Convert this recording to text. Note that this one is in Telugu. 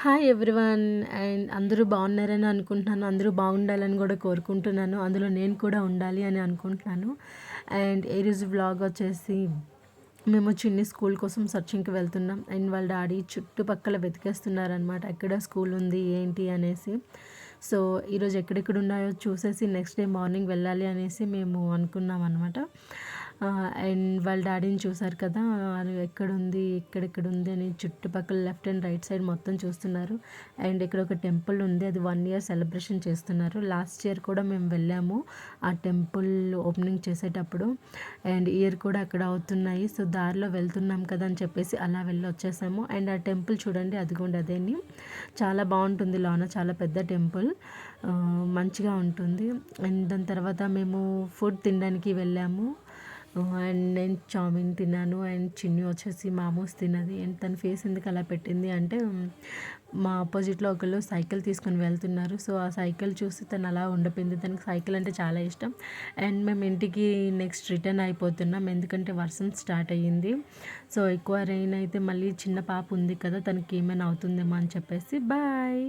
Hi everyone. అండ్ అందరూ బాగున్నారని అనుకుంటున్నాను. అందరూ బాగుండాలని కూడా కోరుకుంటున్నాను. అందులో నేను కూడా ఉండాలి అని అనుకుంటున్నాను. అండ్ ఈరోజు వ్లాగ్ వచ్చేసి మేము చిన్ని స్కూల్ కోసం సర్చింగ్కి వెళ్తున్నాం. అండ్ వాళ్ళ డాడీ చుట్టుపక్కల వెతికేస్తున్నారనమాట, ఎక్కడ స్కూల్ ఉంది ఏంటి అనేసి. సో ఈరోజు ఎక్కడెక్కడ ఉన్నాయో చూసేసి నెక్స్ట్ డే మార్నింగ్ వెళ్ళాలి అనేసి మేము అనుకున్నాం అనమాట. అండ్ వాళ్ళ డాడీని చూసారు కదా, అది ఎక్కడుంది ఎక్కడెక్కడ ఉంది అని చుట్టుపక్కల లెఫ్ట్ అండ్ రైట్ సైడ్ మొత్తం చూస్తున్నారు. అండ్ ఇక్కడ ఒక టెంపుల్ ఉంది, అది 1 year సెలబ్రేషన్ చేస్తున్నారు. లాస్ట్ ఇయర్ కూడా మేము వెళ్ళాము ఆ టెంపుల్ ఓపెనింగ్ చేసేటప్పుడు. అండ్ ఇయర్ కూడా అక్కడ అవుతున్నాయి. సో దారిలో వెళ్తున్నాం కదా అని చెప్పేసి అలా వెళ్ళి వచ్చేసాము. అండ్ ఆ టెంపుల్ చూడండి, అదిగోండి అదేని, చాలా బాగుంటుంది. లోన చాలా పెద్ద టెంపుల్, మంచిగా ఉంటుంది. అండ్ దాని తర్వాత మేము ఫుడ్ తినడానికి వెళ్ళాము. అండ్ నేను చామిన్ తిన్నాను. అండ్ చిన్ని వచ్చేసి మామూస్ తిన్నది. అండ్ తన ఫేస్ ఎందుకు అలా పెట్టింది అంటే, మా ఆపోజిట్లో ఒకళ్ళు సైకిల్ తీసుకొని వెళ్తున్నారు. సో ఆ సైకిల్ చూసి తను అలా ఉండిపోయింది. తనకి సైకిల్ అంటే చాలా ఇష్టం. అండ్ మేము ఇంటికి నెక్స్ట్ రిటర్న్ అయిపోతున్నాం, ఎందుకంటే వర్షం స్టార్ట్ అయ్యింది. సో ఎక్కువ రెయిన్ అయితే మళ్ళీ చిన్న పాప ఉంది కదా, తనకి ఏమైనా అవుతుందేమో అని చెప్పేసి బాయ్.